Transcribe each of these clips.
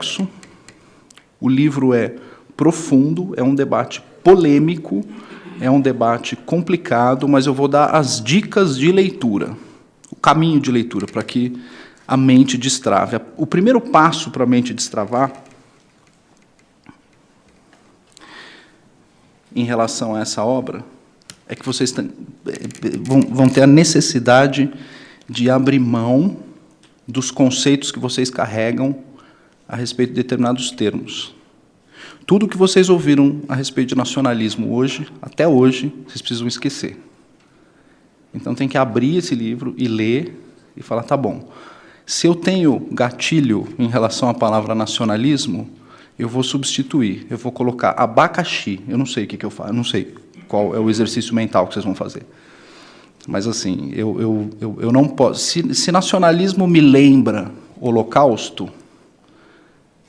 complexo, o livro é profundo, é um debate polêmico, é um debate complicado, mas eu vou dar as dicas de leitura, o caminho de leitura, para que a mente destrave. O primeiro passo para a mente destravar, em relação a essa obra, é que vocês vão ter a necessidade de abrir mão dos conceitos que vocês carregam a respeito de determinados termos. Tudo que vocês ouviram a respeito de nacionalismo hoje, até hoje, vocês precisam esquecer. Então, tem que abrir esse livro e ler e falar, tá bom, se eu tenho gatilho em relação à palavra nacionalismo, eu vou substituir, eu vou colocar abacaxi, eu não sei o que eu faço, eu não sei qual é o exercício mental que vocês vão fazer. Mas, assim, eu não posso... Se nacionalismo me lembra holocausto,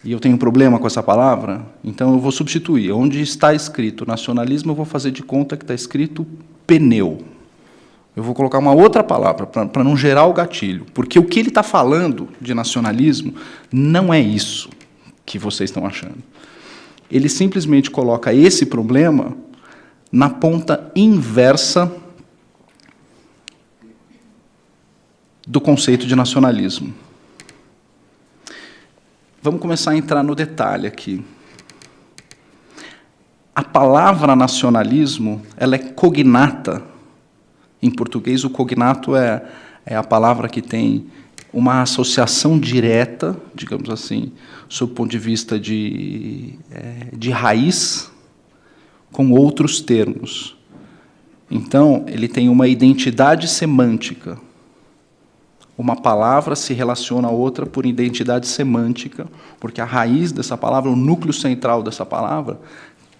e eu tenho um problema com essa palavra, então eu vou substituir. Onde está escrito nacionalismo, eu vou fazer de conta que está escrito pneu. Eu vou colocar uma outra palavra, para não gerar o gatilho. Porque o que ele está falando de nacionalismo não é isso que vocês estão achando. Ele simplesmente coloca esse problema na ponta inversa do conceito de nacionalismo. Vamos começar a entrar no detalhe aqui. A palavra nacionalismo, ela é cognata. Em português, o cognato é a palavra que tem uma associação direta, digamos assim, sob o ponto de vista de raiz, com outros termos. Então, ele tem uma identidade semântica. Uma palavra se relaciona a outra por identidade semântica, porque a raiz dessa palavra, o núcleo central dessa palavra,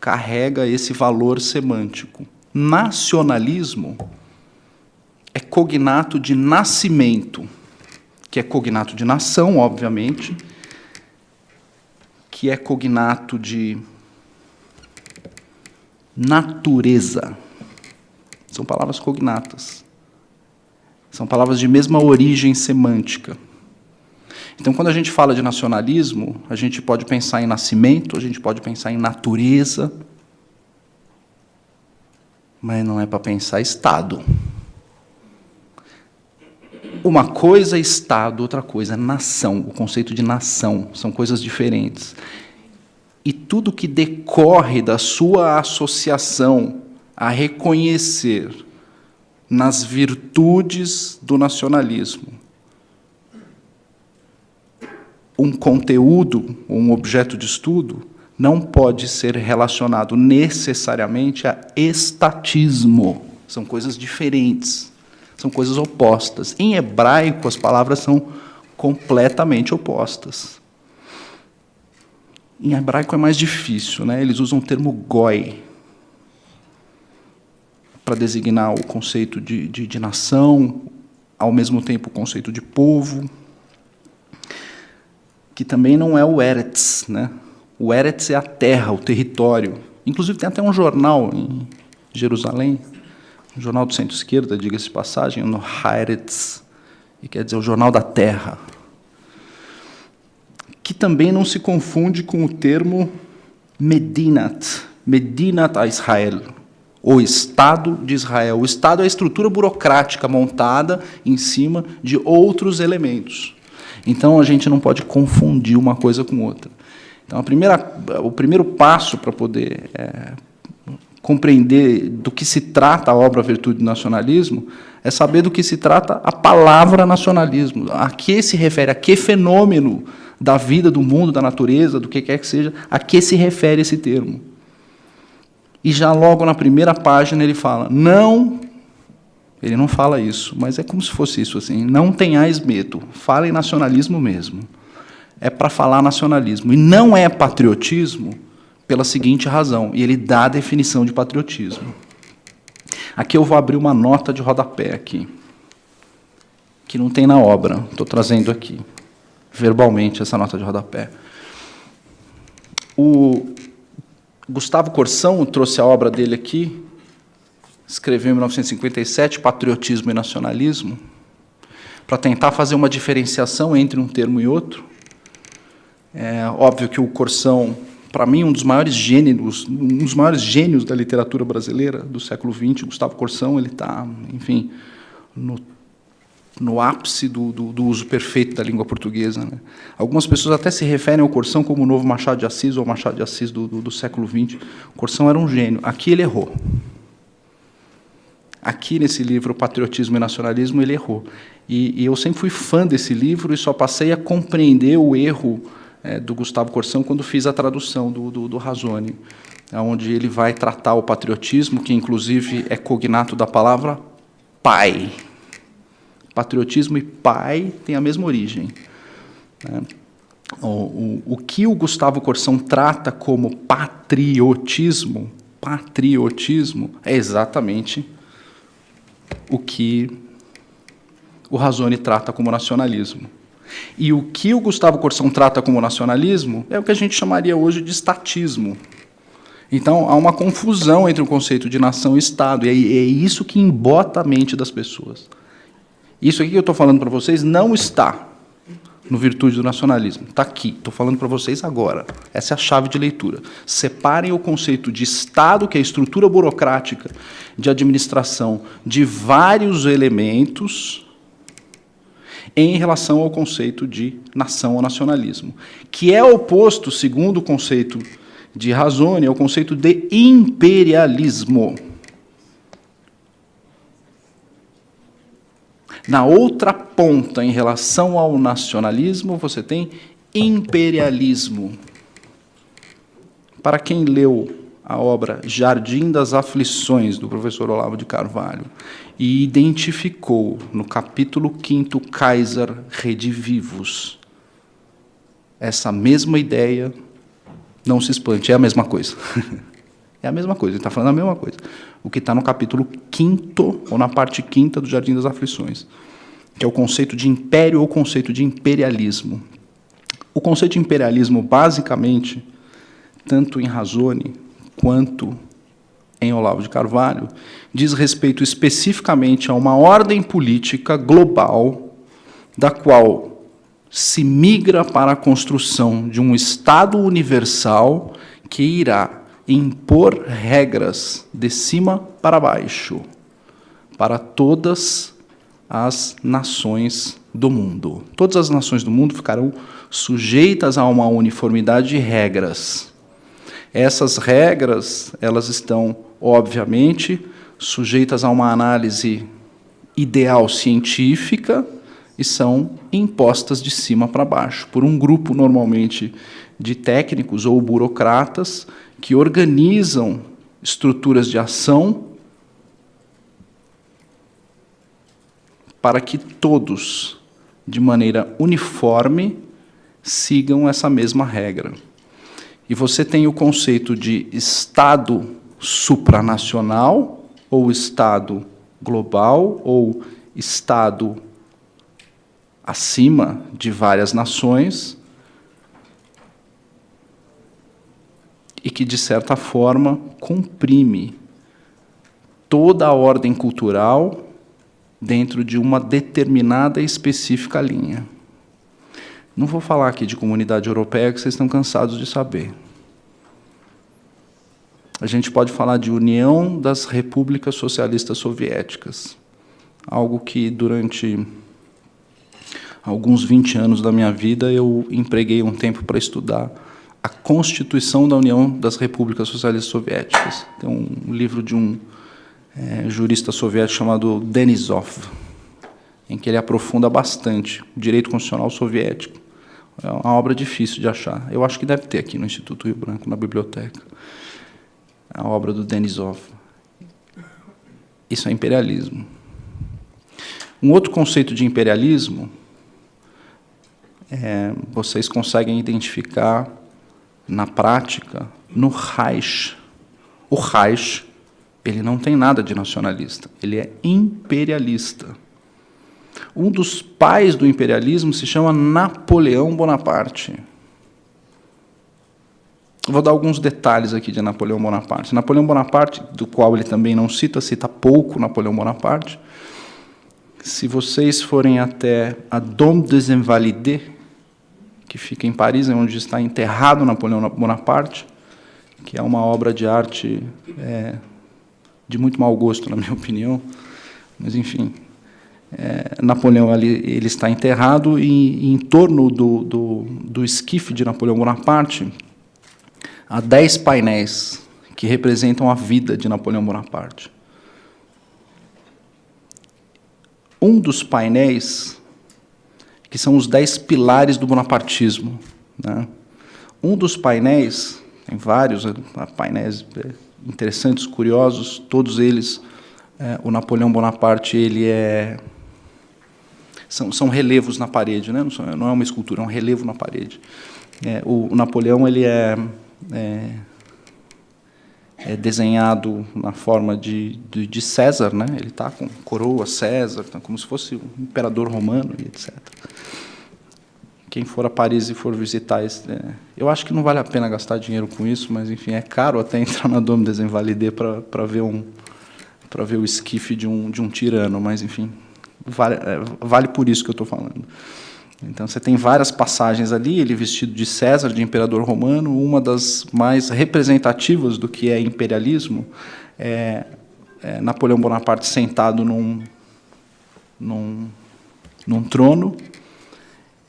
carrega esse valor semântico. Nacionalismo é cognato de nascimento, que é cognato de nação, obviamente, que é cognato de natureza. São palavras cognatas. São palavras de mesma origem semântica. Então, quando a gente fala de nacionalismo, a gente pode pensar em nascimento, a gente pode pensar em natureza, mas não é para pensar Estado. Uma coisa é Estado, outra coisa é nação. O conceito de nação são coisas diferentes. E tudo que decorre da sua associação a reconhecer nas virtudes do nacionalismo um conteúdo, um objeto de estudo, não pode ser relacionado necessariamente a estatismo. São coisas diferentes, são coisas opostas. Em hebraico, as palavras são completamente opostas. Em hebraico é mais difícil, né? Eles usam o termo goi para designar o conceito de nação, ao mesmo tempo o conceito de povo, que também não é o Eretz, né? O Eretz é a terra, o território. Inclusive, tem até um jornal em Jerusalém, um jornal do centro-esquerda, diga-se de passagem, no Haaretz, que quer dizer o jornal da terra, que também não se confunde com o termo Medinat Israel, o Estado de Israel. O Estado é a estrutura burocrática montada em cima de outros elementos. Então, a gente não pode confundir uma coisa com outra. Então, o primeiro passo para poder compreender do que se trata a obra Virtude do Nacionalismo é saber do que se trata a palavra nacionalismo, a que se refere, a que fenômeno da vida, do mundo, da natureza, do que quer que seja, a que se refere esse termo. E já logo na primeira página ele fala, não, ele não fala isso, mas é como se fosse isso, assim, não tenhais medo, fala em nacionalismo mesmo. É para falar nacionalismo. E não é patriotismo pela seguinte razão, e ele dá a definição de patriotismo. Aqui eu vou abrir uma nota de rodapé, aqui, que não tem na obra, estou trazendo aqui, verbalmente, essa nota de rodapé. O Gustavo Corsão trouxe a obra dele aqui, escreveu em 1957, Patriotismo e Nacionalismo, para tentar fazer uma diferenciação entre um termo e outro. É óbvio que o Corsão, para mim, um dos maiores gênios da literatura brasileira do século XX, Gustavo Corsão, ele está, enfim, no ápice do uso perfeito da língua portuguesa, né? Algumas pessoas até se referem ao Corsão como o novo Machado de Assis, ou o Machado de Assis do século XX. O Corsão era um gênio. Aqui ele errou. Aqui, nesse livro, Patriotismo e Nacionalismo, ele errou. E eu sempre fui fã desse livro e só passei a compreender o erro do Gustavo Corsão quando fiz a tradução do Razone, onde ele vai tratar o patriotismo, que, inclusive, é cognato da palavra pai. Patriotismo e pai têm a mesma origem. O que o Gustavo Corsão trata como patriotismo é exatamente o que o Razone trata como nacionalismo. E o que o Gustavo Corsão trata como nacionalismo é o que a gente chamaria hoje de estatismo. Então, há uma confusão entre o conceito de nação e Estado, e é isso que embota a mente das pessoas. Isso aqui que eu estou falando para vocês não está no Virtude do Nacionalismo. Está aqui, estou falando para vocês agora. Essa é a chave de leitura. Separem o conceito de Estado, que é a estrutura burocrática de administração de vários elementos, em relação ao conceito de nação ou nacionalismo, que é oposto, segundo o conceito de Razone, ao conceito de imperialismo. Na outra ponta, em relação ao nacionalismo, você tem imperialismo. Para quem leu a obra Jardim das Aflições, do professor Olavo de Carvalho, e identificou, no capítulo 5º, Kaiser Redivivus, essa mesma ideia, não se espante, é a mesma coisa. É a mesma coisa, ele está falando a mesma coisa. O que está no capítulo 5º, ou na parte 5ª do Jardim das Aflições, que é o conceito de império ou conceito de imperialismo. O conceito de imperialismo, basicamente, tanto em Razone quanto em Olavo de Carvalho, diz respeito especificamente a uma ordem política global, da qual se migra para a construção de um Estado universal que irá impor regras de cima para baixo para todas as nações do mundo. Todas as nações do mundo ficarão sujeitas a uma uniformidade de regras. Essas regras, elas estão, obviamente, sujeitas a uma análise ideal científica e são impostas de cima para baixo, por um grupo, normalmente, de técnicos ou burocratas que organizam estruturas de ação para que todos, de maneira uniforme, sigam essa mesma regra. E você tem o conceito de Estado supranacional, ou Estado global, ou Estado acima de várias nações, e que, de certa forma, comprime toda a ordem cultural dentro de uma determinada e específica linha. Não vou falar aqui de comunidade europeia, que vocês estão cansados de saber. A gente pode falar de União das Repúblicas Socialistas Soviéticas, algo que, durante alguns 20 anos da minha vida, eu empreguei um tempo para estudar a Constituição da União das Repúblicas Socialistas Soviéticas. Tem um livro de um jurista soviético chamado Denisov, em que ele aprofunda bastante o direito constitucional soviético. É uma obra difícil de achar. Eu acho que deve ter aqui no Instituto Rio Branco, na biblioteca. A obra do Denisov. Isso é imperialismo. Um outro conceito de imperialismo, vocês conseguem identificar na prática no Reich. O Reich, ele não tem nada de nacionalista, ele é imperialista. Um dos pais do imperialismo se chama Napoleão Bonaparte. Vou dar alguns detalhes aqui de Napoleão Bonaparte. Napoleão Bonaparte, do qual ele também não cita pouco Napoleão Bonaparte. Se vocês forem até a Dôme des Invalides, que fica em Paris, onde está enterrado Napoleão Bonaparte, que é uma obra de arte de muito mau gosto, na minha opinião, mas, enfim, Napoleão ele está enterrado, e em torno do esquife de Napoleão Bonaparte há 10 painéis que representam a vida de Napoleão Bonaparte. Um dos painéis, que são os 10 pilares do bonapartismo, né? Um dos painéis, tem vários painéis interessantes, curiosos, todos eles, o Napoleão Bonaparte, são relevos na parede, né? Não é uma escultura, é um relevo na parede. O Napoleão ele é desenhado na forma de César, né? Ele está com coroa César, tá como se fosse um imperador romano, e etc. Quem for a Paris e for visitar eu acho que não vale a pena gastar dinheiro com isso, mas, enfim, é caro até entrar na Dôme des Invalides para ver o esquife de um tirano, mas, enfim, vale por isso que eu estou falando. Então, você tem várias passagens ali, ele vestido de César, de imperador romano. Uma das mais representativas do que é imperialismo é Napoleão Bonaparte sentado num trono,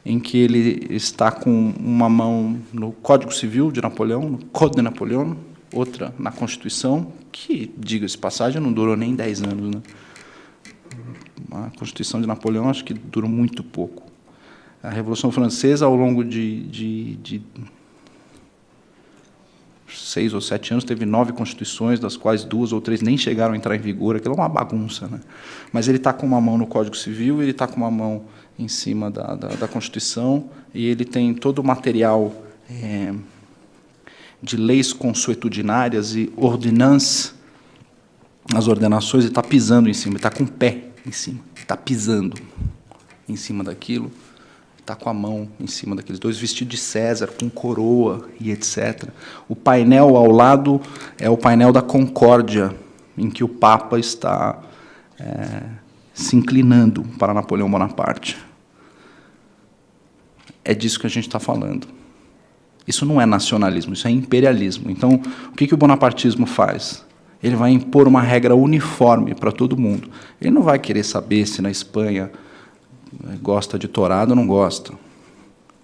em que ele está com uma mão no Código Civil de Napoleão, no Code de Napoleão, outra na Constituição, que, diga-se de passagem, não durou nem 10 anos. Né? A Constituição de Napoleão, acho que durou muito pouco. A Revolução Francesa, ao longo de 6 ou 7 anos, teve 9 constituições, das quais 2 ou 3 nem chegaram a entrar em vigor. Aquilo é uma bagunça. Né? Mas ele está com uma mão no Código Civil, ele está com uma mão em cima da Constituição, e ele tem todo o material de leis consuetudinárias e ordinances, as ordenações, ele está pisando em cima, ele está com o pé em cima, está pisando em cima daquilo, está com a mão em cima daqueles dois, vestido de César, com coroa e etc. O painel ao lado é o painel da Concórdia, em que o Papa está se inclinando para Napoleão Bonaparte. É disso que a gente está falando. Isso não é nacionalismo, isso é imperialismo. Então, o que o bonapartismo faz? Ele vai impor uma regra uniforme para todo mundo. Ele não vai querer saber se na Espanha gosta de tourada ou não gosta.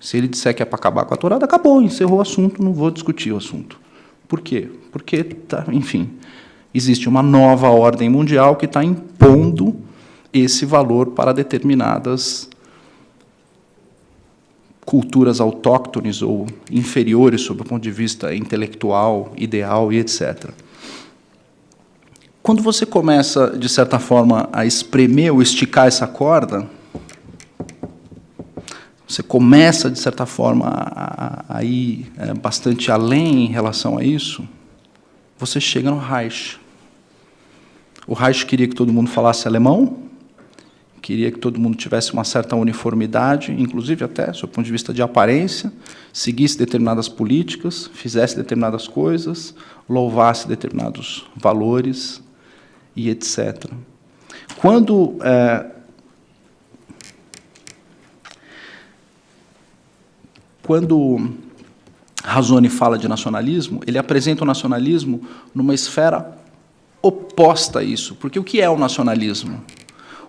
Se ele disser que é para acabar com a tourada, acabou, encerrou o assunto, não vou discutir o assunto. Por quê? Porque, enfim, existe uma nova ordem mundial que está impondo esse valor para determinadas culturas autóctones ou inferiores, sob o ponto de vista intelectual, ideal e etc. Quando você começa, de certa forma, a espremer ou esticar essa corda, você começa, de certa forma, a ir bastante além em relação a isso, você chega no Reich. O Reich queria que todo mundo falasse alemão, queria que todo mundo tivesse uma certa uniformidade, inclusive até, do ponto de vista de aparência, seguisse determinadas políticas, fizesse determinadas coisas, louvasse determinados valores e etc. Quando Razone fala de nacionalismo, ele apresenta o nacionalismo numa esfera oposta a isso. Porque o que é o nacionalismo?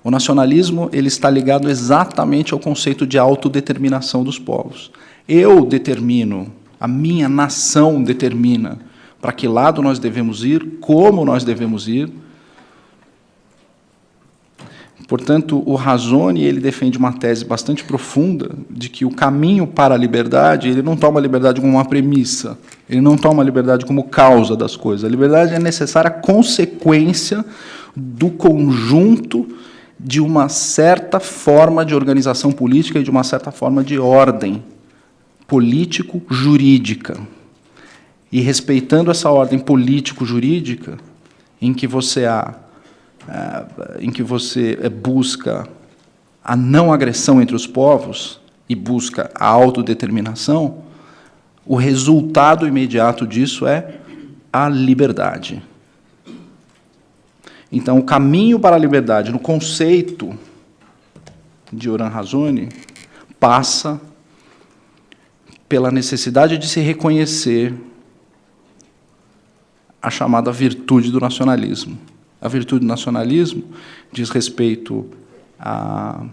O nacionalismo ele está ligado exatamente ao conceito de autodeterminação dos povos. Eu determino, a minha nação determina para que lado nós devemos ir, como nós devemos ir. Portanto, o Razone ele defende uma tese bastante profunda de que o caminho para a liberdade, ele não toma a liberdade como uma premissa, ele não toma a liberdade como causa das coisas. A liberdade é necessária consequência do conjunto de uma certa forma de organização política e de uma certa forma de ordem político-jurídica. E respeitando essa ordem político-jurídica, em que você busca a não agressão entre os povos e busca a autodeterminação, o resultado imediato disso é a liberdade. Então, o caminho para a liberdade, no conceito de Oran Razone, passa pela necessidade de se reconhecer a chamada virtude do nacionalismo. A virtude do nacionalismo diz respeito ao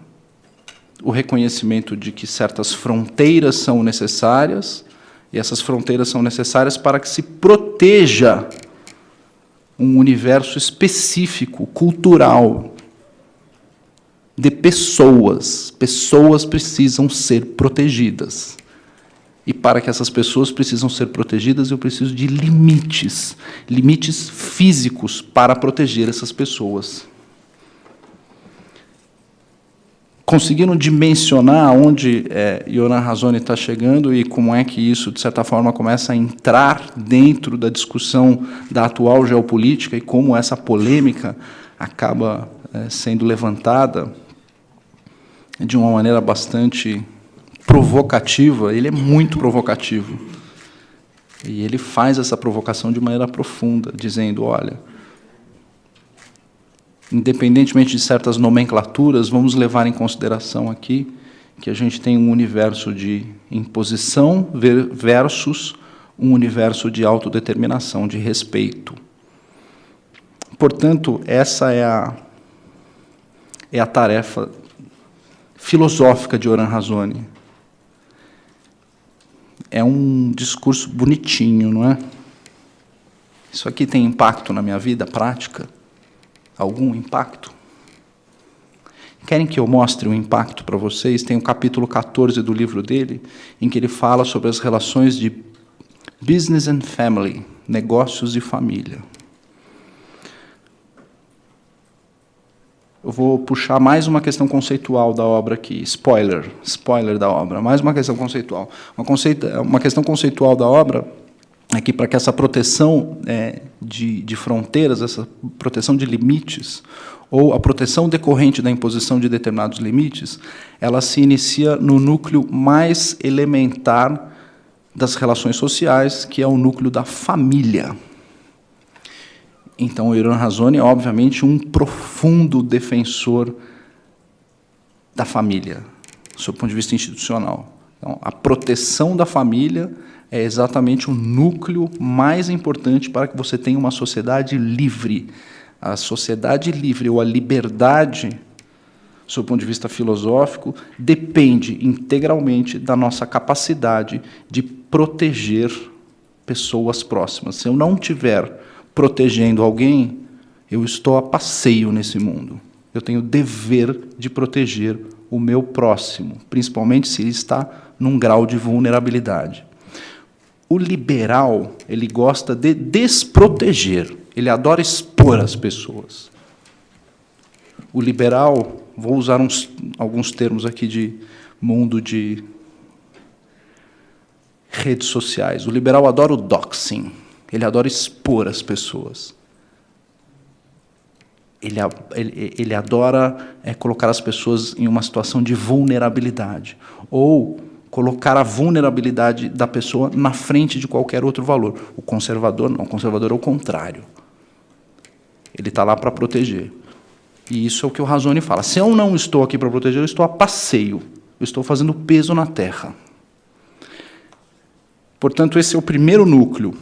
reconhecimento de que certas fronteiras são necessárias, e essas fronteiras são necessárias para que se proteja um universo específico, cultural, de pessoas. Pessoas precisam ser protegidas. E para que essas pessoas precisam ser protegidas, eu preciso de limites, limites físicos para proteger essas pessoas. Conseguiram dimensionar aonde Yoram Razoni está chegando e como é que isso, de certa forma, começa a entrar dentro da discussão da atual geopolítica e como essa polêmica acaba sendo levantada de uma maneira bastante provocativa. Ele é muito provocativo. E ele faz essa provocação de maneira profunda, dizendo, olha, independentemente de certas nomenclaturas, vamos levar em consideração aqui que a gente tem um universo de imposição versus um universo de autodeterminação, de respeito. Portanto, essa é a tarefa filosófica de Yoram Razoni. É um discurso bonitinho, não é? Isso aqui tem impacto na minha vida prática? Algum impacto? Querem que eu mostre o impacto para vocês? Tem o capítulo 14 do livro dele, em que ele fala sobre as relações de business and family, negócios e família. Eu vou puxar mais uma questão conceitual da obra aqui, spoiler da obra, mais uma questão conceitual. Uma questão conceitual da obra é que, para que essa proteção de fronteiras, essa proteção de limites, ou a proteção decorrente da imposição de determinados limites, ela se inicia no núcleo mais elementar das relações sociais, que é o núcleo da família. Então, o Yoram Razoni é, obviamente, um profundo defensor da família, sob o ponto de vista institucional. Então, a proteção da família é exatamente o núcleo mais importante para que você tenha uma sociedade livre. A sociedade livre, ou a liberdade, sob o ponto de vista filosófico, depende integralmente da nossa capacidade de proteger pessoas próximas. Se eu não tiver protegendo alguém, eu estou a passeio nesse mundo. Eu tenho o dever de proteger o meu próximo, principalmente se ele está num grau de vulnerabilidade. O liberal, ele gosta de desproteger, ele adora expor as pessoas. O liberal, vou usar alguns termos aqui de mundo de redes sociais, o liberal adora o doxing. Ele adora expor as pessoas. Ele adora colocar as pessoas em uma situação de vulnerabilidade. Ou colocar a vulnerabilidade da pessoa na frente de qualquer outro valor. O conservador não. O conservador é o contrário. Ele está lá para proteger. E isso é o que o Razoni fala. Se eu não estou aqui para proteger, eu estou a passeio. Eu estou fazendo peso na terra. Portanto, esse é o primeiro núcleo.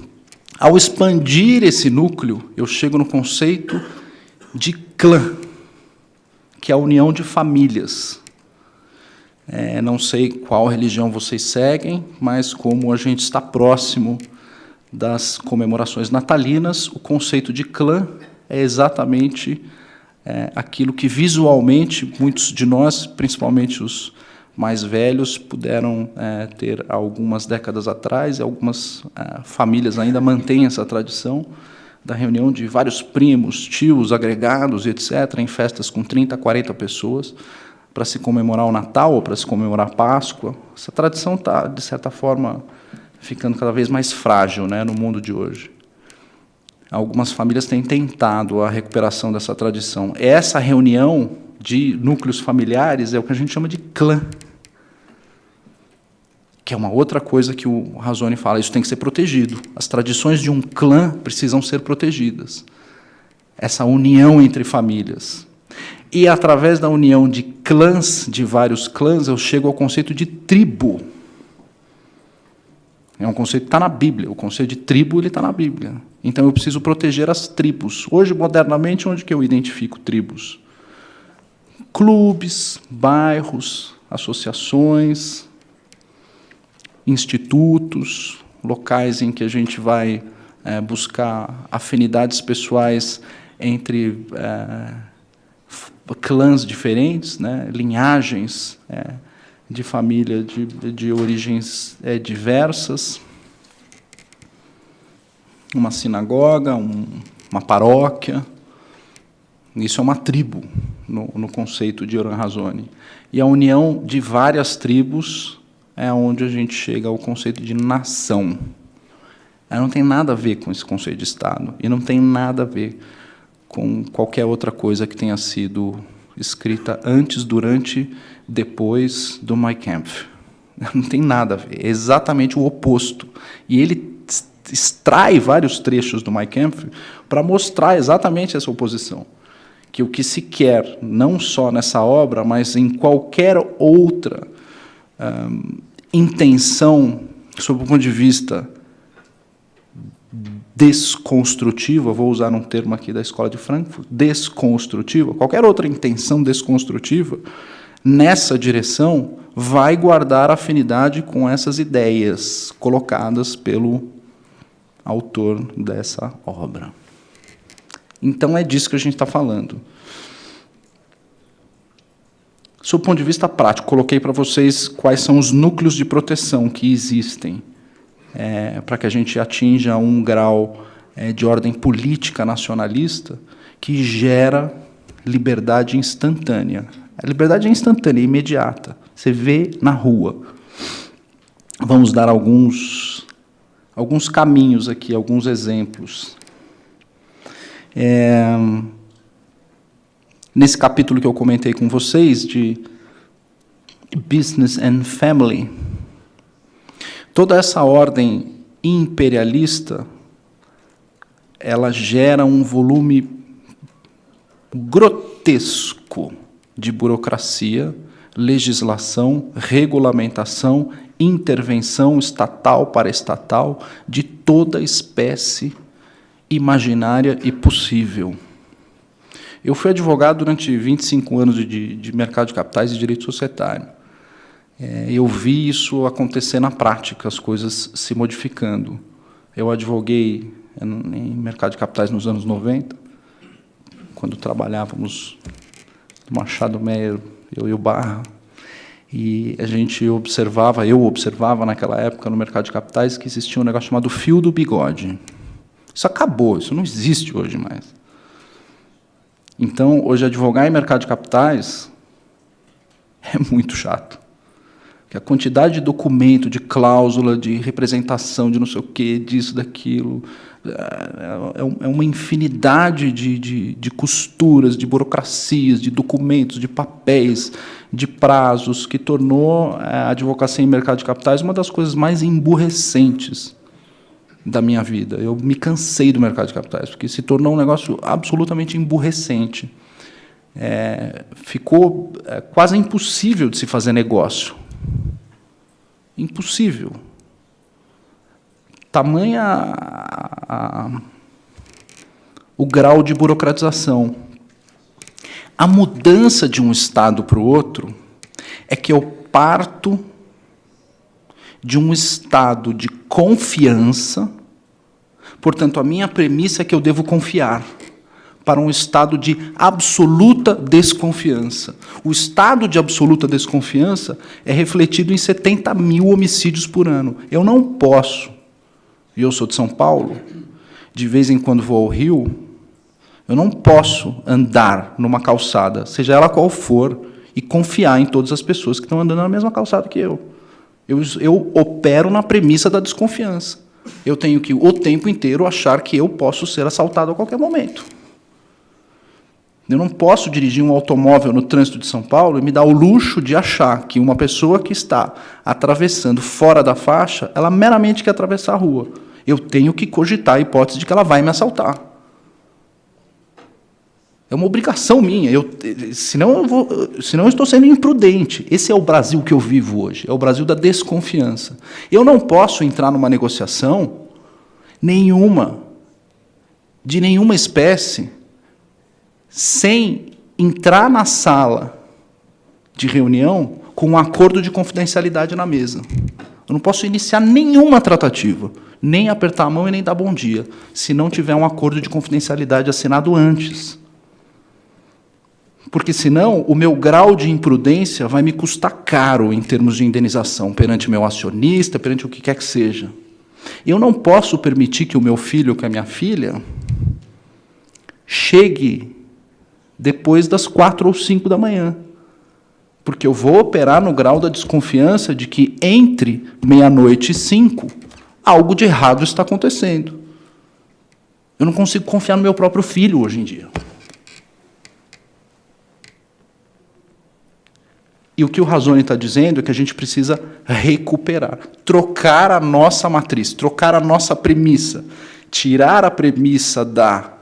Ao expandir esse núcleo, eu chego no conceito de clã, que é a união de famílias. Não sei qual religião vocês seguem, mas como a gente está próximo das comemorações natalinas, o conceito de clã é exatamente aquilo que visualmente muitos de nós, principalmente os mais velhos, puderam ter algumas décadas atrás, e algumas famílias ainda mantêm essa tradição da reunião de vários primos, tios, agregados, etc., em festas com 30, 40 pessoas, para se comemorar o Natal ou para se comemorar a Páscoa. Essa tradição está, de certa forma, ficando cada vez mais frágil, né, no mundo de hoje. Algumas famílias têm tentado a recuperação dessa tradição. Essa reunião de núcleos familiares é o que a gente chama de clã, que é uma outra coisa que o Razoni fala, isso tem que ser protegido. As tradições de um clã precisam ser protegidas. Essa união entre famílias. E, através da união de clãs, de vários clãs, eu chego ao conceito de tribo. É um conceito que está na Bíblia. O conceito de tribo está na Bíblia. Então, eu preciso proteger as tribos. Hoje, modernamente, onde que eu identifico tribos? Clubes, bairros, associações, institutos, locais em que a gente vai buscar afinidades pessoais entre clãs diferentes, né, linhagens de família de origens diversas, uma sinagoga, uma paróquia. Isso é uma tribo, no conceito de Yoram Razoni. E a união de várias tribos é onde a gente chega ao conceito de nação. Ela não tem nada a ver com esse conceito de Estado, e não tem nada a ver com qualquer outra coisa que tenha sido escrita antes, durante, depois do Mein Kampf. Não tem nada a ver, é exatamente o oposto. E ele extrai vários trechos do Mein Kampf para mostrar exatamente essa oposição. Que o que se quer, não só nessa obra, mas em qualquer outra intenção, sob o ponto de vista desconstrutiva, vou usar um termo aqui da Escola de Frankfurt, desconstrutiva, qualquer outra intenção desconstrutiva, nessa direção, vai guardar afinidade com essas ideias colocadas pelo autor dessa obra. Então, é disso que a gente está falando. Sob o ponto de vista prático, coloquei para vocês quais são os núcleos de proteção que existem para que a gente atinja um grau de ordem política nacionalista que gera liberdade instantânea. A liberdade é instantânea, é imediata. Você vê na rua. Vamos dar alguns caminhos aqui, alguns exemplos. Nesse capítulo que eu comentei com vocês, de Business and Family, toda essa ordem imperialista, ela gera um volume grotesco de burocracia, legislação, regulamentação, intervenção estatal para estatal, de toda espécie imaginária e possível. Eu fui advogado durante 25 anos de mercado de capitais e direito societário. Eu vi isso acontecer na prática, as coisas se modificando. Eu advoguei em mercado de capitais nos anos 90, quando trabalhávamos no Machado Meyer, eu e o Barra, e eu observava naquela época no mercado de capitais que existia um negócio chamado fio do bigode. Isso acabou, isso não existe hoje mais. Então, hoje, advogar em mercado de capitais é muito chato. Porque a quantidade de documento, de cláusula, de representação, de não sei o quê, disso, daquilo, é uma infinidade de costuras, de burocracias, de documentos, de papéis, de prazos, que tornou a advocacia em mercado de capitais uma das coisas mais emburrecentes da minha vida. Eu me cansei do mercado de capitais, porque se tornou um negócio absolutamente emburrecente. Ficou quase impossível de se fazer negócio. Impossível. Tamanha o grau de burocratização. A mudança de um estado para o outro é que eu parto de um estado de confiança, portanto, a minha premissa é que eu devo confiar, para um estado de absoluta desconfiança. O estado de absoluta desconfiança é refletido em 70 mil homicídios por ano. Eu não posso, e eu sou de São Paulo, de vez em quando vou ao Rio, eu não posso andar numa calçada, seja ela qual for, e confiar em todas as pessoas que estão andando na mesma calçada que eu. Eu opero na premissa da desconfiança. Eu tenho que, o tempo inteiro, achar que eu posso ser assaltado a qualquer momento. Eu não posso dirigir um automóvel no trânsito de São Paulo e me dar o luxo de achar que uma pessoa que está atravessando fora da faixa, ela meramente quer atravessar a rua. Eu tenho que cogitar a hipótese de que ela vai me assaltar. É uma obrigação minha. Senão eu estou sendo imprudente. Esse é o Brasil que eu vivo hoje. É o Brasil da desconfiança. Eu não posso entrar numa negociação de nenhuma espécie, sem entrar na sala de reunião com um acordo de confidencialidade na mesa. Eu não posso iniciar nenhuma tratativa, nem apertar a mão e nem dar bom dia, se não tiver um acordo de confidencialidade assinado antes. Porque, senão, o meu grau de imprudência vai me custar caro em termos de indenização perante meu acionista, perante o que quer que seja. Eu não posso permitir que o meu filho ou que a minha filha chegue depois das 4 ou 5 da manhã. Porque eu vou operar no grau da desconfiança de que, entre meia-noite e 5, algo de errado está acontecendo. Eu não consigo confiar no meu próprio filho hoje em dia. E o que o Razzoni está dizendo é que a gente precisa recuperar, trocar a nossa matriz, trocar a nossa premissa, tirar a premissa da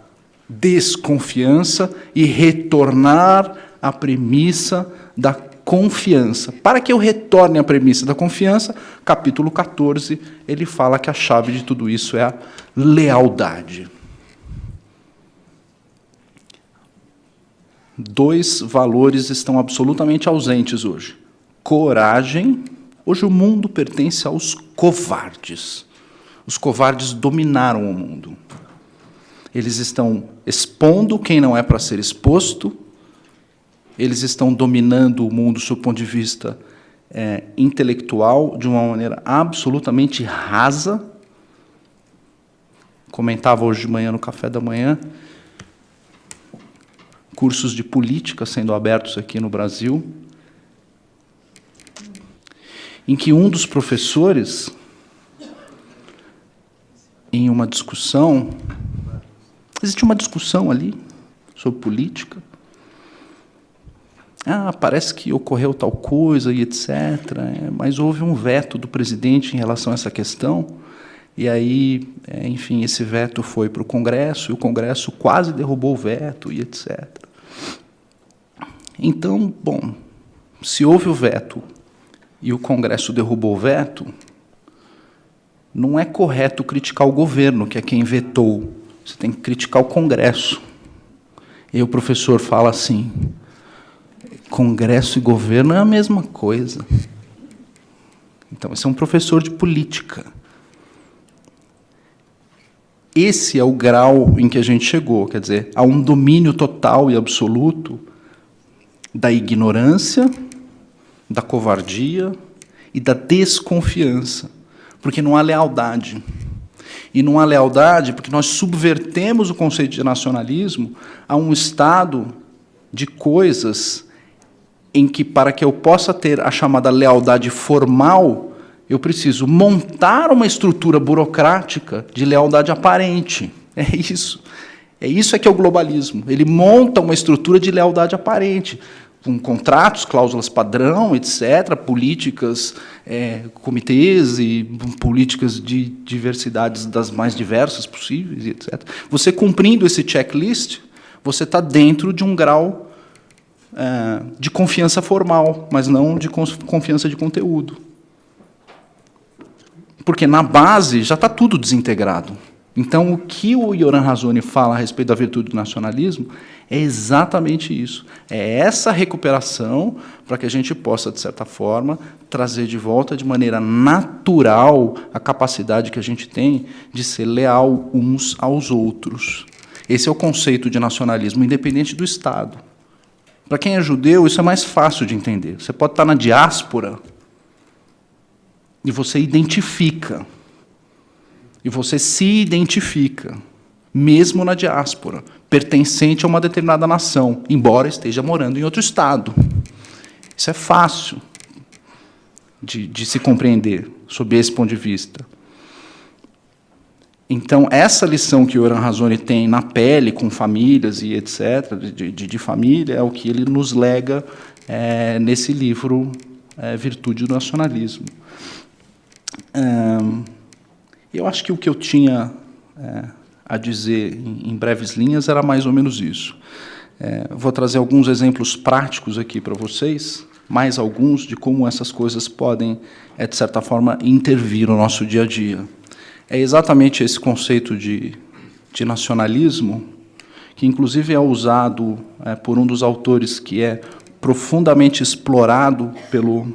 desconfiança e retornar à premissa da confiança. Para que eu retorne à premissa da confiança, capítulo 14, ele fala que a chave de tudo isso é a lealdade. 2 valores estão absolutamente ausentes hoje. Coragem. Hoje o mundo pertence aos covardes. Os covardes dominaram o mundo. Eles estão expondo quem não é para ser exposto, eles estão dominando o mundo, sob o ponto de vista intelectual, de uma maneira absolutamente rasa. Comentava hoje de manhã, no café da manhã, cursos de política sendo abertos aqui no Brasil, em que um dos professores, em uma discussão, existe uma discussão ali sobre política, parece que ocorreu tal coisa e etc., mas houve um veto do presidente em relação a essa questão, e aí, enfim, esse veto foi para o Congresso, e o Congresso quase derrubou o veto e etc. Então, bom, se houve o veto e o Congresso derrubou o veto, não é correto criticar o governo, que é quem vetou. Você tem que criticar o Congresso. E o professor fala assim, Congresso e governo é a mesma coisa. Então, esse é um professor de política. Esse é o grau em que a gente chegou, quer dizer, há um domínio total e absoluto da ignorância, da covardia e da desconfiança, porque não há lealdade. E não há lealdade porque nós subvertemos o conceito de nacionalismo a um estado de coisas em que, para que eu possa ter a chamada lealdade formal, eu preciso montar uma estrutura burocrática de lealdade aparente. É isso. É isso que é o globalismo. Ele monta uma estrutura de lealdade aparente, com contratos, cláusulas padrão, etc., políticas, comitês e políticas de diversidades das mais diversas possíveis, etc. Você cumprindo esse checklist, você está dentro de um grau de confiança formal, mas não de confiança de conteúdo. Porque, na base, já está tudo desintegrado. Então, o que o Yoram Razzoni fala a respeito da virtude do nacionalismo é exatamente isso. É essa recuperação para que a gente possa, de certa forma, trazer de volta de maneira natural a capacidade que a gente tem de ser leal uns aos outros. Esse é o conceito de nacionalismo, independente do Estado. Para quem é judeu, isso é mais fácil de entender. Você pode estar na diáspora e você identifica. E você se identifica, mesmo na diáspora, pertencente a uma determinada nação, embora esteja morando em outro estado. Isso é fácil de se compreender, sob esse ponto de vista. Então, essa lição que o Yoram Razzoni tem na pele, com famílias e etc., de família, é o que ele nos lega nesse livro, Virtude do Nacionalismo. Eu acho que o que eu tinha a dizer, em breves linhas, era mais ou menos isso. Vou trazer alguns exemplos práticos aqui para vocês, mais alguns de como essas coisas podem, de certa forma, intervir no nosso dia a dia. É exatamente esse conceito de nacionalismo, que inclusive é usado por um dos autores que é profundamente explorado pelo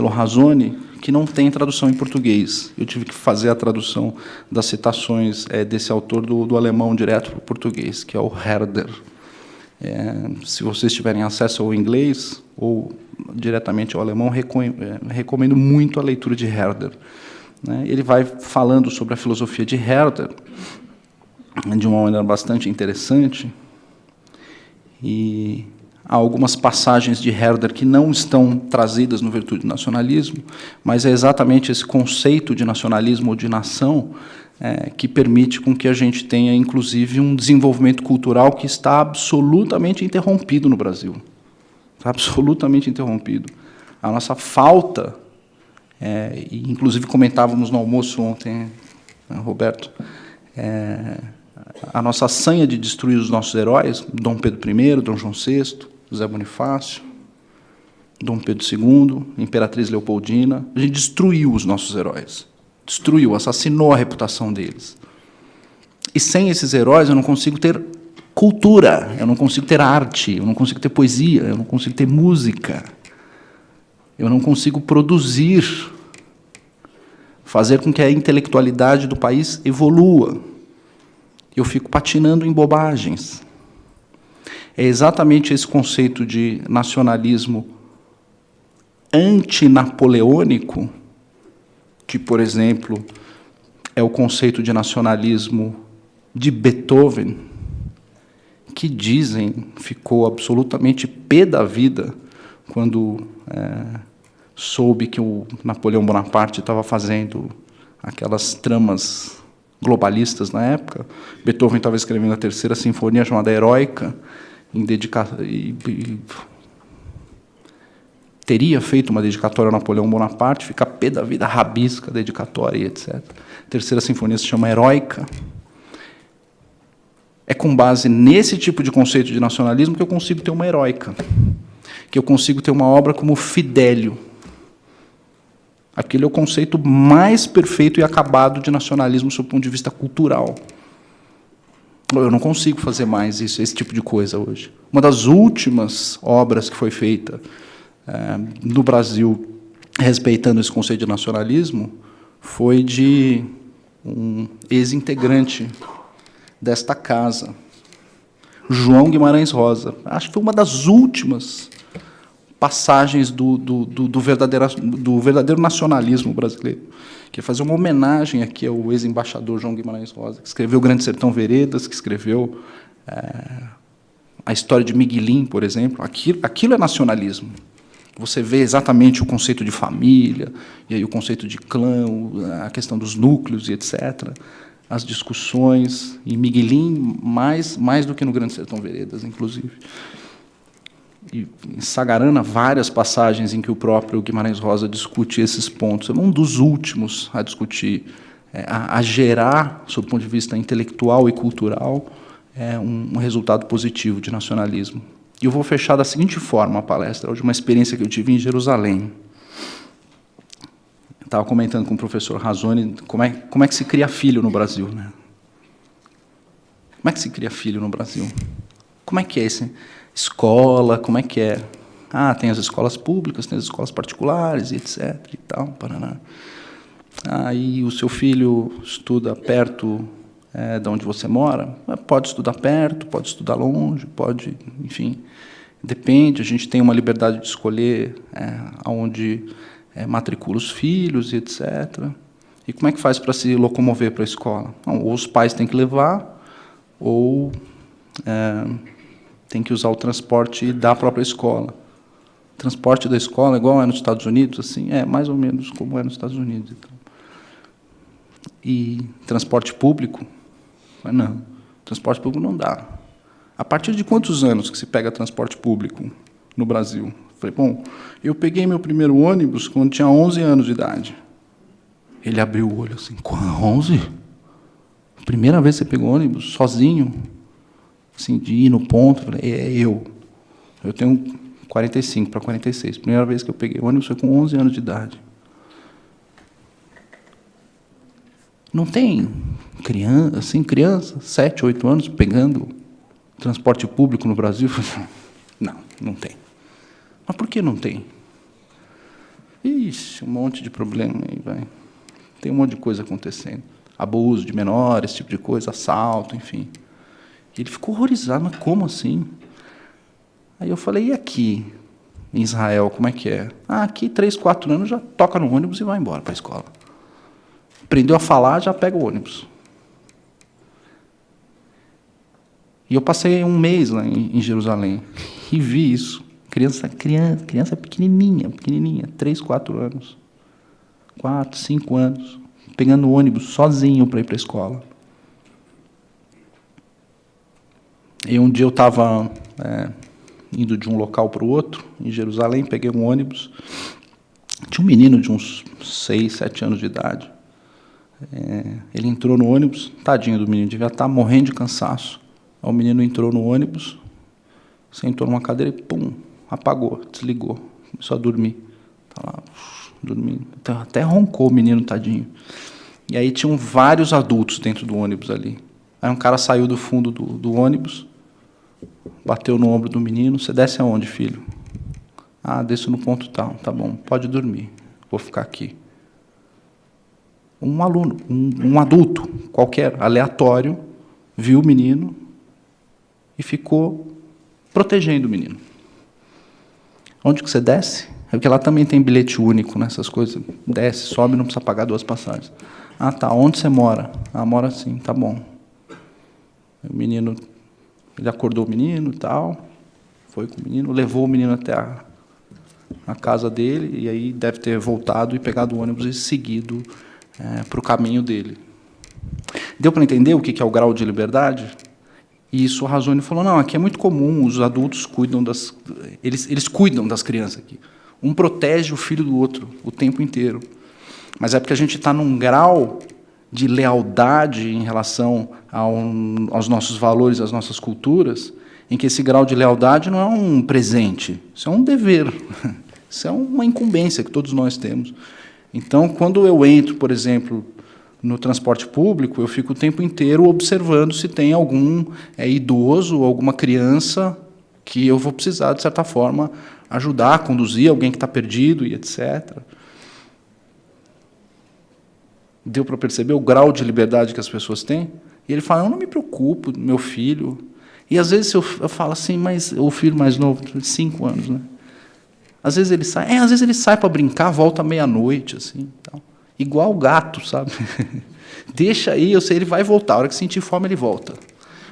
Razone, que não tem tradução em português. Eu tive que fazer a tradução das citações desse autor do alemão direto para o português, que é o Herder. Se vocês tiverem acesso ao inglês ou diretamente ao alemão, recomendo muito a leitura de Herder. Ele vai falando sobre a filosofia de Herder de uma maneira bastante interessante, e há algumas passagens de Herder que não estão trazidas no Virtude do Nacionalismo, mas é exatamente esse conceito de nacionalismo ou de nação que permite com que a gente tenha, inclusive, um desenvolvimento cultural que está absolutamente interrompido no Brasil. Está absolutamente interrompido. A nossa falta, e inclusive comentávamos no almoço ontem, Roberto, a nossa sanha de destruir os nossos heróis, Dom Pedro I, Dom João VI, José Bonifácio, Dom Pedro II, Imperatriz Leopoldina, a gente destruiu os nossos heróis. Destruiu, assassinou a reputação deles. E sem esses heróis eu não consigo ter cultura, eu não consigo ter arte, eu não consigo ter poesia, eu não consigo ter música, eu não consigo produzir, fazer com que a intelectualidade do país evolua. Eu fico patinando em bobagens. É exatamente esse conceito de nacionalismo antinapoleônico, que, por exemplo, é o conceito de nacionalismo de Beethoven, que dizem ficou absolutamente pé da vida quando soube que o Napoleão Bonaparte estava fazendo aquelas tramas globalistas na época. Beethoven estava escrevendo a terceira sinfonia, chamada Heroica, teria feito uma dedicatória a Napoleão Bonaparte, fica pé da vida, rabisca a dedicatória, e etc. A terceira sinfonia se chama Heroica. É com base nesse tipo de conceito de nacionalismo que eu consigo ter uma heroica, que eu consigo ter uma obra como Fidélio. Aquele é o conceito mais perfeito e acabado de nacionalismo sob o ponto de vista cultural. Eu não consigo fazer mais esse tipo de coisa hoje. Uma das últimas obras que foi feita no Brasil, respeitando esse conceito de nacionalismo, foi de um ex-integrante desta casa, João Guimarães Rosa. Acho que foi uma das últimas passagens do verdadeiro nacionalismo brasileiro, que é fazer uma homenagem aqui ao ex-embaixador João Guimarães Rosa, que escreveu Grande Sertão Veredas, que escreveu a história de Miguelim, por exemplo. Aquilo é nacionalismo. Você vê exatamente o conceito de família, e aí o conceito de clã, a questão dos núcleos, e etc., as discussões, em Miguelim, mais do que no Grande Sertão Veredas, inclusive. E em Sagarana, várias passagens em que o próprio Guimarães Rosa discute esses pontos. É um dos últimos a discutir, a gerar, sob o ponto de vista intelectual e cultural, um resultado positivo de nacionalismo. E eu vou fechar da seguinte forma a palestra, de uma experiência que eu tive em Jerusalém. Eu estava comentando com o professor Razoni como é que se cria filho no Brasil, né? Como é que se cria filho no Brasil? Como é que é esse? Escola, como é que é? Tem as escolas públicas, tem as escolas particulares, e etc. E tal, paraná. Aí o seu filho estuda perto de onde você mora? Pode estudar perto, pode estudar longe, pode, enfim, depende. A gente tem uma liberdade de escolher aonde matricula os filhos, e etc. E como é que faz para se locomover para a escola? Ou os pais têm que levar, ou tem que usar o transporte da própria escola. O transporte da escola, igual é nos Estados Unidos, assim, mais ou menos como é nos Estados Unidos. Então. E transporte público? Não, transporte público não dá. A partir de quantos anos que se pega transporte público no Brasil? Falei, bom, eu peguei meu primeiro ônibus quando tinha 11 anos de idade. Ele abriu o olho assim, 11? Primeira vez que você pegou ônibus sozinho? assim, de ir no ponto, é eu. Eu tenho 45 para 46. Primeira vez que eu peguei ônibus foi com 11 anos de idade. Não tem criança, assim, criança, 7, 8 anos, pegando transporte público no Brasil? Não, não tem. Mas por que não tem? Ixi, um monte de problema aí, vai. Tem um monte de coisa acontecendo. Abuso de menores, esse tipo de coisa, assalto, enfim. E ele ficou horrorizado, mas como assim? Aí eu falei, e aqui, em Israel, como é que é? Ah, aqui, 3, 4 anos, já toca no ônibus e vai embora para a escola. Aprendeu a falar, já pega o ônibus. E eu passei um mês lá em Jerusalém e vi isso. Criança pequenininha, 3, 4 anos. 4, 5 anos, pegando ônibus sozinho para ir para a escola. E um dia eu estava indo de um local para o outro, em Jerusalém, peguei um ônibus. Tinha um menino de uns 6, 7 anos de idade. Ele entrou no ônibus, tadinho do menino, devia estar morrendo de cansaço. O menino entrou no ônibus, sentou numa cadeira e, pum, apagou, desligou, começou a dormir. Tá lá, dormindo. Até roncou o menino, tadinho. E aí tinham vários adultos dentro do ônibus ali. Aí um cara saiu do fundo do ônibus, bateu no ombro do menino. Você desce aonde, filho? Ah, desço no ponto tal. Tá bom, pode dormir, vou ficar aqui. Um aluno, um adulto qualquer, aleatório, viu o menino e ficou protegendo o menino. Onde que você desce? É porque lá também tem bilhete único nessas coisas. Desce, sobe, não precisa pagar 2 passagens. Ah, tá. Onde você mora? Ah, mora assim. Tá bom. O menino, ele acordou o menino e tal, foi com o menino, levou o menino até a casa dele, e aí deve ter voltado e pegado o ônibus e seguido para o caminho dele. Deu para entender o que é o grau de liberdade? E isso o Razone falou, não, aqui é muito comum, os adultos cuidam eles cuidam das crianças aqui. Um protege o filho do outro o tempo inteiro. Mas é porque a gente está num grau de lealdade em relação aos nossos valores, às nossas culturas, em que esse grau de lealdade não é um presente, isso é um dever, isso é uma incumbência que todos nós temos. Então, quando eu entro, por exemplo, no transporte público, eu fico o tempo inteiro observando se tem algum idoso ou alguma criança que eu vou precisar, de certa forma, ajudar a conduzir, alguém que está perdido e etc. Deu para perceber o grau de liberdade que as pessoas têm? E ele fala, eu não me preocupo, meu filho. E, às vezes, eu falo assim, mas o filho mais novo, 5 anos, né? Às vezes ele sai para brincar, volta meia-noite, assim, tal. Igual o gato, sabe? Deixa aí, eu sei, ele vai voltar. A hora que sentir fome, ele volta.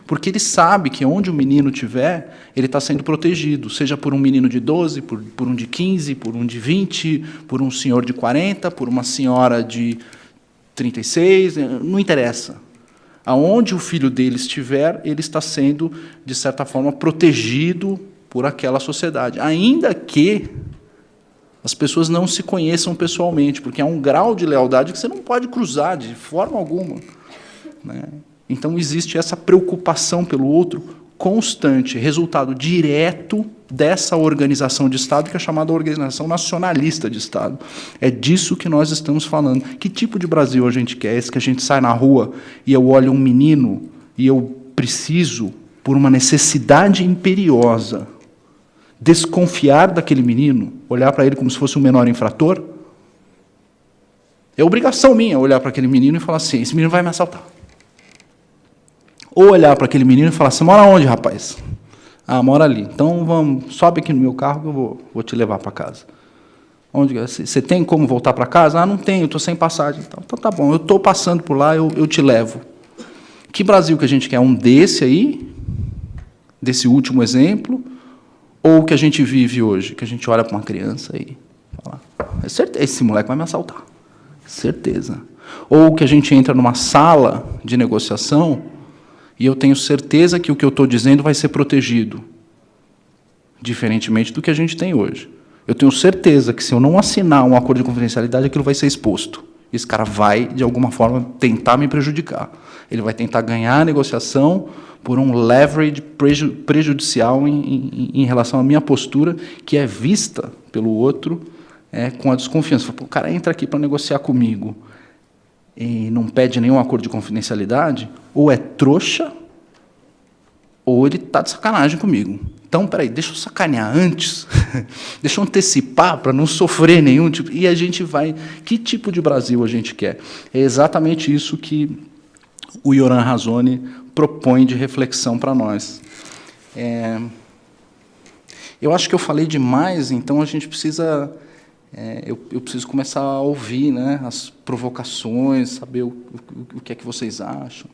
Porque ele sabe que onde o menino estiver, ele está sendo protegido, seja por um menino de 12, por um de 15, por um de 20, por um senhor de 40, por uma senhora de 36, não interessa. Aonde o filho dele estiver, ele está sendo, de certa forma, protegido por aquela sociedade. Ainda que as pessoas não se conheçam pessoalmente, porque há um grau de lealdade que você não pode cruzar de forma alguma, né? Então, existe essa preocupação pelo outro constante, resultado direto dessa organização de Estado, que é chamada organização nacionalista de Estado. É disso que nós estamos falando. Que tipo de Brasil a gente quer? Esse que a gente sai na rua e eu olho um menino e eu preciso, por uma necessidade imperiosa, desconfiar daquele menino, olhar para ele como se fosse um menor infrator? É obrigação minha olhar para aquele menino e falar assim, esse menino vai me assaltar. Ou olhar para aquele menino e falar, você mora onde, rapaz? Ah, mora ali. Então, vamos, sobe aqui no meu carro que eu vou te levar para casa. Onde, você tem como voltar para casa? Ah, não tenho, estou sem passagem. Então, tá bom, eu estou passando por lá, eu te levo. Que Brasil que a gente quer? Um desse aí? Desse último exemplo? Ou o que a gente vive hoje? Que a gente olha para uma criança e fala, é certeza, esse moleque vai me assaltar. Certeza. Ou que a gente entra numa sala de negociação e eu tenho certeza que o que eu estou dizendo vai ser protegido, diferentemente do que a gente tem hoje. Eu tenho certeza que, se eu não assinar um acordo de confidencialidade, aquilo vai ser exposto. Esse cara vai, de alguma forma, tentar me prejudicar. Ele vai tentar ganhar a negociação por um leverage prejudicial em relação à minha postura, que é vista pelo outro com a desconfiança. O cara entra aqui para negociar comigo e não pede nenhum acordo de confidencialidade, ou é trouxa, ou ele está de sacanagem comigo. Então, peraí, deixa eu sacanear antes, deixa eu antecipar para não sofrer nenhum tipo. E a gente vai. Que tipo de Brasil a gente quer? É exatamente isso que o Yoram Razzoni propõe de reflexão para nós. Eu acho que eu falei demais, então a gente precisa. Eu preciso começar a ouvir, né, as provocações, saber o que é que vocês acham.